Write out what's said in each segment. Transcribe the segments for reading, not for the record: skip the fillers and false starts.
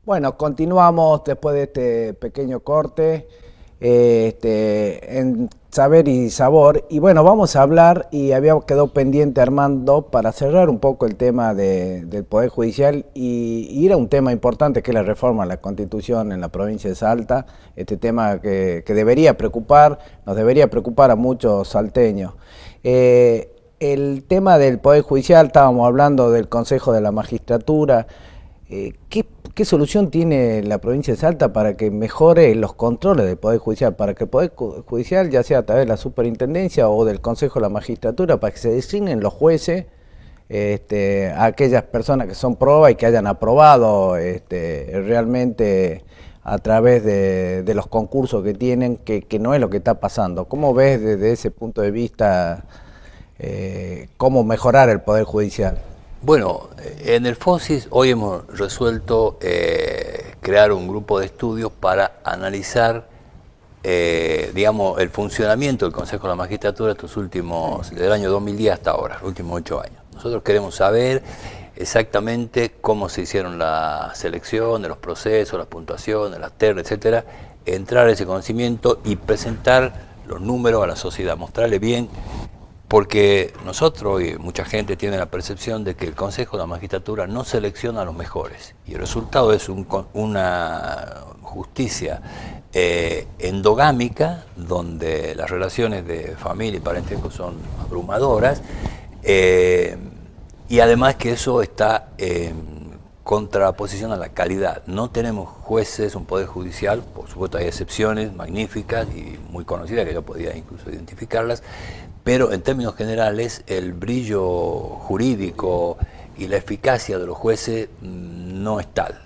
Bueno, continuamos después de este pequeño corte en Saber y Sabor. Y bueno, vamos a hablar, y había quedado pendiente Armando, para cerrar un poco el tema del Poder Judicial y ir a un tema importante que es la reforma a la Constitución en la provincia de Salta. Este tema que debería preocupar, nos debería preocupar a muchos salteños. El tema del Poder Judicial, estábamos hablando del Consejo de la Magistratura. ¿Qué solución tiene la provincia de Salta para que mejore los controles del Poder Judicial? Para que el Poder Judicial, ya sea a través de la Superintendencia o del Consejo de la Magistratura, para que se designen los jueces, a aquellas personas que son prueba y que hayan aprobado realmente a través de los concursos que tienen, que no es lo que está pasando. ¿Cómo ves desde ese punto de vista cómo mejorar el Poder Judicial? Bueno, en el FONSIS hoy hemos resuelto crear un grupo de estudios para analizar, digamos, el funcionamiento del Consejo de la Magistratura del año 2010 hasta ahora, los últimos 8 años. Nosotros queremos saber exactamente cómo se hicieron la selección de los procesos, las puntuaciones, las ternas, etcétera, entrar a ese conocimiento y presentar los números a la sociedad, mostrarle bien. Porque nosotros y mucha gente tiene la percepción de que el Consejo de la Magistratura no selecciona a los mejores. Y el resultado es una justicia endogámica, donde las relaciones de familia y parentesco son abrumadoras, y además que eso está en contraposición a la calidad. No tenemos jueces, un poder judicial, por supuesto hay excepciones magníficas y muy conocidas, que yo podía incluso identificarlas, pero en términos generales el brillo jurídico y la eficacia de los jueces no es tal.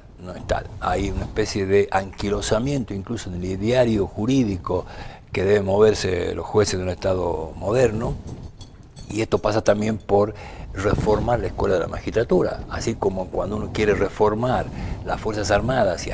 Hay una especie de anquilosamiento incluso en el ideario jurídico que deben moverse los jueces de un Estado moderno, y esto pasa también por reformar la escuela de la magistratura, así como cuando uno quiere reformar las Fuerzas Armadas y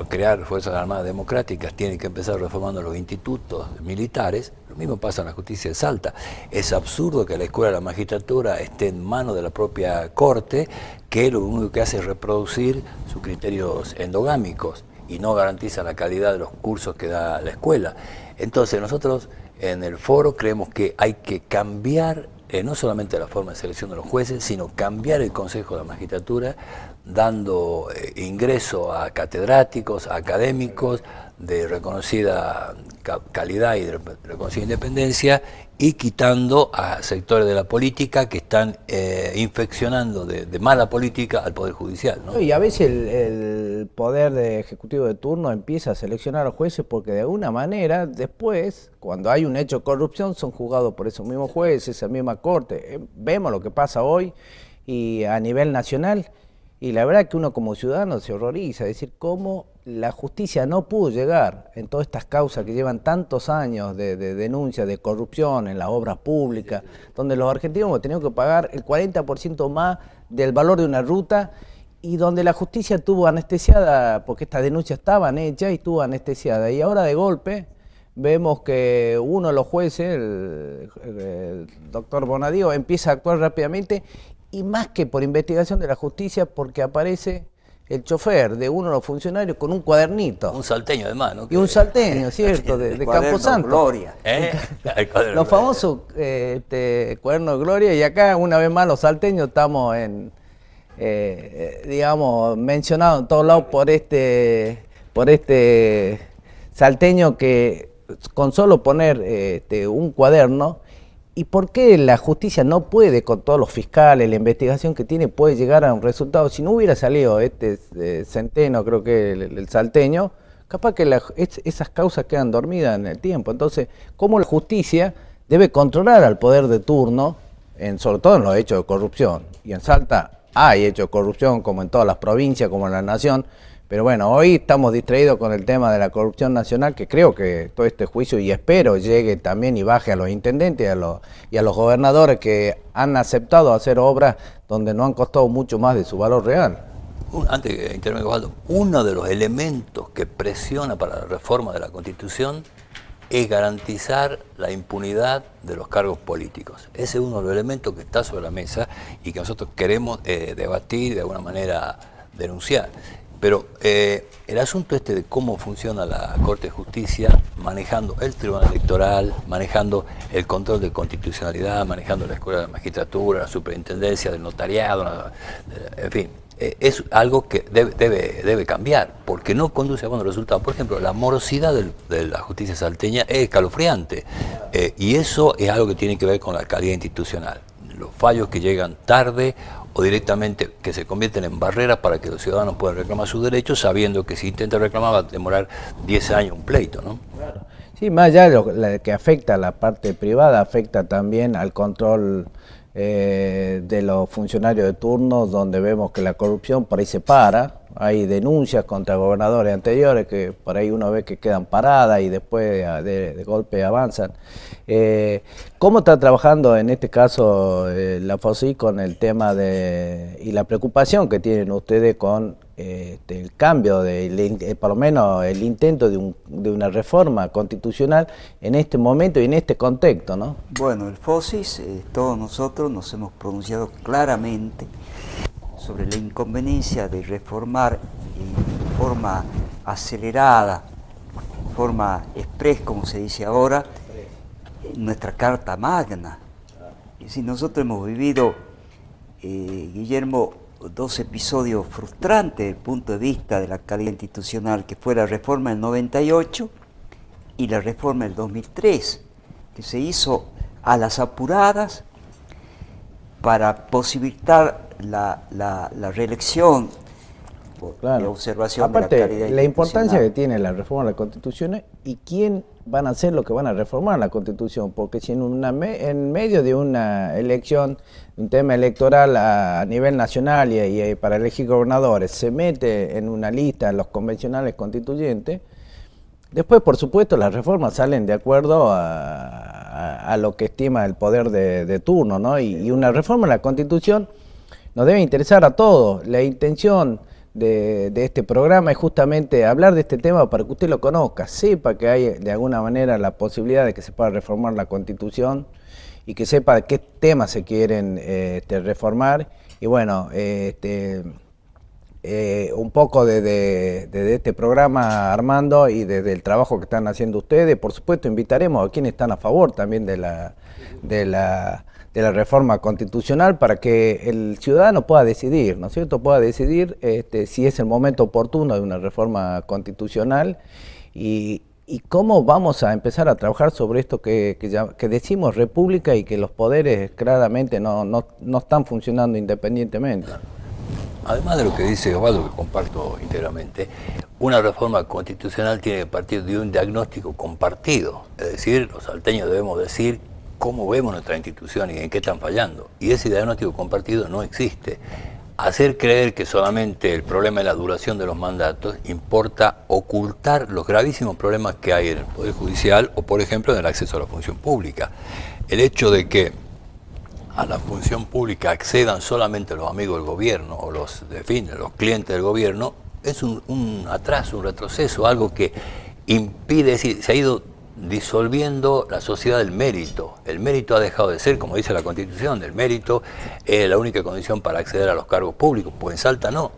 crear Fuerzas Armadas democráticas, tiene que empezar reformando los institutos militares. Lo mismo pasa en la justicia de Salta. Es absurdo que la escuela de la magistratura esté en manos de la propia Corte, que lo único que hace es reproducir sus criterios endogámicos y no garantiza la calidad de los cursos que da la escuela. Entonces nosotros en el foro creemos que hay que cambiar no solamente la forma de selección de los jueces, sino cambiar el Consejo de la Magistratura, dando ingreso a catedráticos, a académicos de reconocida calidad y de reconocida independencia, y quitando a sectores de la política que están infeccionando de mala política al Poder Judicial, ¿no? Y a veces el poder ejecutivo de turno empieza a seleccionar a los jueces porque de alguna manera después, cuando hay un hecho de corrupción, son juzgados por esos mismos jueces, esa misma corte. Vemos lo que pasa hoy y a nivel nacional, y la verdad que uno como ciudadano se horroriza, es decir, cómo la justicia no pudo llegar en todas estas causas que llevan tantos años de denuncia de corrupción en las obras públicas, donde los argentinos hemos tenido que pagar el 40% más del valor de una ruta, y donde la justicia estuvo anestesiada, porque estas denuncias estaban hechas y estuvo anestesiada, y ahora de golpe vemos que uno de los jueces, el doctor Bonadío, empieza a actuar rápidamente, y más que por investigación de la justicia, porque aparece el chofer de uno de los funcionarios con un cuadernito. Un salteño además, ¿no? Y un salteño, ¿cierto? De Camposanto. Gloria. Los famosos cuadernos de Gloria, y acá una vez más los salteños estamos digamos, mencionados en todos lados por este salteño que con solo poner un cuaderno. ¿Y por qué la justicia no puede, con todos los fiscales, la investigación que tiene, puede llegar a un resultado? Si no hubiera salido Centeno, creo que el salteño, capaz que esas causas quedan dormidas en el tiempo. Entonces, ¿cómo la justicia debe controlar al poder de turno, sobre todo en los hechos de corrupción? Y en Salta hay hechos de corrupción, como en todas las provincias, como en la nación. Pero bueno, hoy estamos distraídos con el tema de la corrupción nacional, que creo que todo este juicio, y espero llegue también y baje a los intendentes y a los gobernadores que han aceptado hacer obras donde no han costado mucho más de su valor real. Antes de intervenir, Osvaldo, uno de los elementos que presiona para la reforma de la Constitución es garantizar la impunidad de los cargos políticos. Ese es uno de los elementos que está sobre la mesa y que nosotros queremos debatir, de alguna manera denunciar. Pero el asunto este de cómo funciona la Corte de Justicia, manejando el Tribunal Electoral, manejando el control de constitucionalidad, manejando la Escuela de Magistratura, la Superintendencia del Notariado, en fin, es algo que debe cambiar, porque no conduce a buenos resultados. Por ejemplo, la morosidad de la justicia salteña es escalofriante, y eso es algo que tiene que ver con la calidad institucional. Los fallos que llegan tarde o directamente que se convierten en barreras para que los ciudadanos puedan reclamar sus derechos, sabiendo que si intenta reclamar va a demorar 10 años un pleito, ¿no? Claro. Sí, más allá de lo que afecta a la parte privada, afecta también al control de los funcionarios de turno, donde vemos que la corrupción por ahí se para. Hay denuncias contra gobernadores anteriores que por ahí uno ve que quedan paradas y después de golpe avanzan. ¿Cómo está trabajando en este caso la FOSI con el tema y la preocupación que tienen ustedes con el cambio, por lo menos el intento de una reforma constitucional en este momento y en este contexto, ¿no? Bueno, el FOSIS, todos nosotros nos hemos pronunciado claramente sobre la inconveniencia de reformar en forma acelerada, en forma express, como se dice ahora, nuestra Carta Magna. Es decir, nosotros hemos vivido, Guillermo, dos episodios frustrantes desde el punto de vista de la calidad institucional, que fue la reforma del 98 y la reforma del 2003, que se hizo a las apuradas para posibilitar la reelección claro. de observación. Aparte, de la calidad la importancia que tiene la reforma de la Constitución y quién van a ser los que van a reformar la Constitución, porque si en medio de una elección, un tema electoral a nivel nacional y para elegir gobernadores, se mete en una lista los convencionales constituyentes, después, por supuesto, las reformas salen de acuerdo a lo que estima el poder de turno, ¿no? Y una reforma en la Constitución nos debe interesar a todos. La intención de este programa es justamente hablar de este tema para que usted lo conozca, sepa que hay de alguna manera la posibilidad de que se pueda reformar la Constitución y que sepa de qué temas se quieren reformar. Y bueno, un poco de este programa, Armando, y desde el trabajo que están haciendo ustedes. Por supuesto, invitaremos a quienes están a favor también de la reforma constitucional para que el ciudadano pueda decidir, ¿no es cierto? Pueda decidir si es el momento oportuno de una reforma constitucional y cómo vamos a empezar a trabajar sobre esto que decimos república y que los poderes claramente no están funcionando independientemente. Además de lo que dice Osvaldo, que comparto íntegramente, una reforma constitucional tiene que partir de un diagnóstico compartido. Es decir, los salteños debemos decir cómo vemos nuestra institución y en qué están fallando. Y ese diagnóstico compartido no existe. Hacer creer que solamente el problema es la duración de los mandatos importa ocultar los gravísimos problemas que hay en el Poder Judicial o, por ejemplo, en el acceso a la función pública. El hecho de que a la función pública accedan solamente los amigos del gobierno o los clientes del gobierno es un atraso, un retroceso, algo que impide, es decir, se ha ido disolviendo la sociedad del mérito. El mérito ha dejado de ser, como dice la Constitución, el mérito es la única condición para acceder a los cargos públicos, pues en Salta no.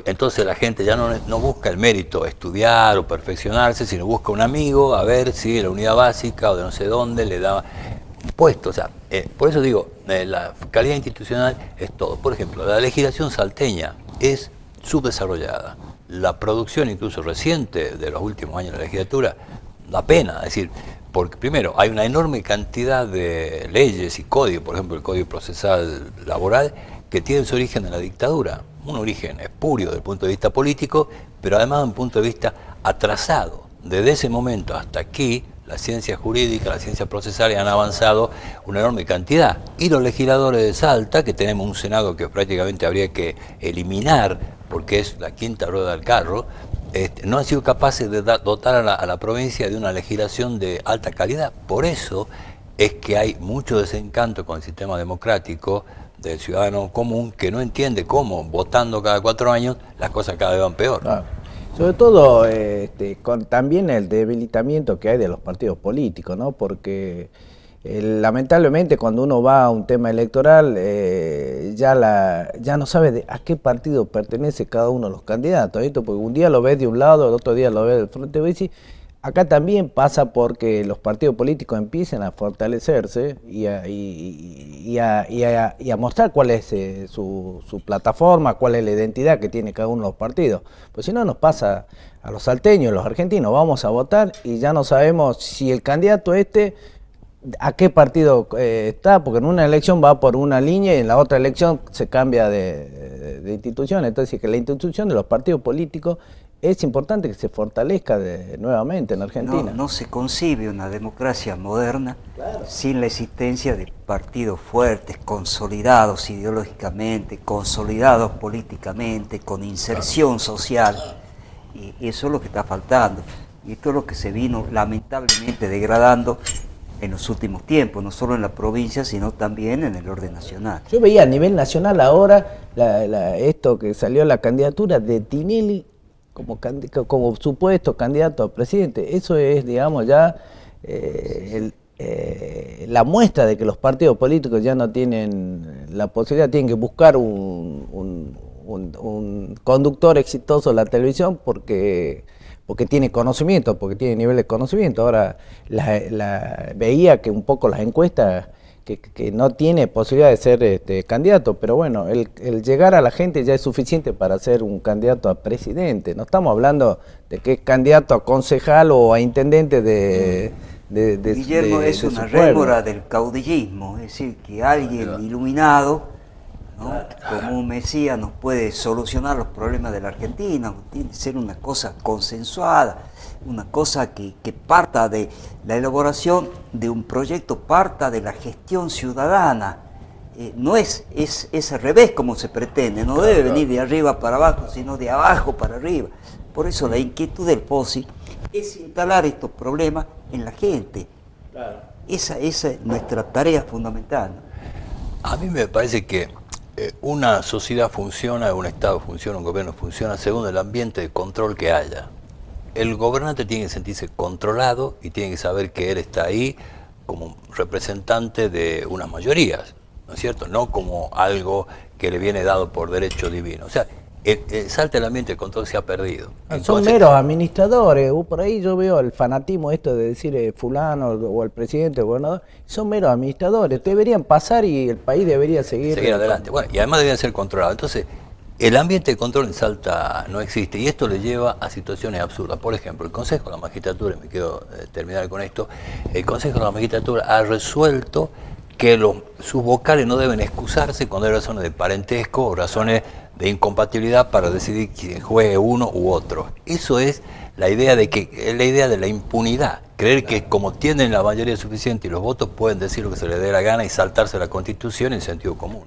Entonces la gente ya no busca el mérito, estudiar o perfeccionarse, sino busca un amigo, a ver si la unidad básica o de no sé dónde le da un puesto. O sea, por eso digo, la calidad institucional es todo. Por ejemplo, la legislación salteña es subdesarrollada. La producción incluso reciente de los últimos años de la legislatura da pena, es decir, porque primero hay una enorme cantidad de leyes y códigos, por ejemplo el Código Procesal Laboral, que tiene su origen en la dictadura, un origen espurio desde el punto de vista político, pero además desde un punto de vista atrasado. Desde ese momento hasta aquí, la ciencia jurídica, la ciencia procesal han avanzado una enorme cantidad. Y los legisladores de Salta, que tenemos un Senado que prácticamente habría que eliminar, porque es la quinta rueda del carro, no han sido capaces de dotar a la provincia de una legislación de alta calidad. Por eso es que hay mucho desencanto con el sistema democrático del ciudadano común, que no entiende cómo, votando cada 4 años, las cosas cada vez van peor. Claro. Sobre todo con también el debilitamiento que hay de los partidos políticos, ¿no? Porque Lamentablemente cuando uno va a un tema electoral ya no sabe a qué partido pertenece cada uno de los candidatos, ¿visto? Porque un día lo ves de un lado, el otro día lo ves del Frente Bici. Acá también pasa porque los partidos políticos empiezan a fortalecerse y a mostrar cuál es su plataforma, cuál es la identidad que tiene cada uno de los partidos. Pues si no nos pasa a los salteños, los argentinos, vamos a votar y ya no sabemos si el candidato a qué partido está, porque en una elección va por una línea y en la otra elección se cambia de institución. Entonces que la institución de los partidos políticos es importante que se fortalezca nuevamente en Argentina. No se concibe una democracia moderna sin la existencia de partidos fuertes, consolidados ideológicamente, consolidados políticamente, con inserción social. Y eso es lo que está faltando. Y esto es lo que se vino lamentablemente degradando en los últimos tiempos, no solo en la provincia, sino también en el orden nacional. Yo veía a nivel nacional ahora esto que salió la candidatura de Tinelli como supuesto candidato a presidente. Eso es, digamos, ya la muestra de que los partidos políticos ya no tienen la posibilidad, tienen que buscar un conductor exitoso en la televisión porque tiene conocimiento, porque tiene nivel de conocimiento. Ahora veía que un poco las encuestas que no tiene posibilidad de ser candidato, pero bueno, el llegar a la gente ya es suficiente para ser un candidato a presidente. No estamos hablando de que es candidato a concejal o a intendente Guillermo es una rémora del caudillismo, es decir, que alguien iluminado, ¿no?, como un mesías nos puede solucionar los problemas de la Argentina. Tiene que ser una cosa consensuada, una cosa que parta de la elaboración de un proyecto, parta de la gestión ciudadana. No es al revés como se pretende, no debe venir de arriba para abajo, sino de abajo para arriba. Por eso la inquietud del POSI es instalar estos problemas en la gente. Esa es nuestra tarea fundamental, ¿no? A mí me parece que una sociedad funciona, un Estado funciona, un gobierno funciona según el ambiente de control que haya. El gobernante tiene que sentirse controlado y tiene que saber que él está ahí como representante de unas mayorías, ¿no es cierto? No como algo que le viene dado por derecho divino. O sea, salta el ambiente de control, se ha perdido. Entonces, son meros administradores. Por ahí yo veo el fanatismo esto de decir fulano o el presidente o el gobernador, son meros administradores. Deberían pasar y el país debería seguir adelante. Bueno, y además deberían ser controlados. Entonces, el ambiente de control en Salta no existe y esto le lleva a situaciones absurdas. Por ejemplo, el Consejo de la Magistratura, me quiero terminar con esto, el Consejo de la Magistratura ha resuelto que sus vocales no deben excusarse cuando hay razones de parentesco o razones de incompatibilidad para decidir quién juegue uno u otro. Eso es la idea de la impunidad, creer que como tienen la mayoría suficiente y los votos pueden decir lo que se les dé la gana y saltarse la Constitución en sentido común.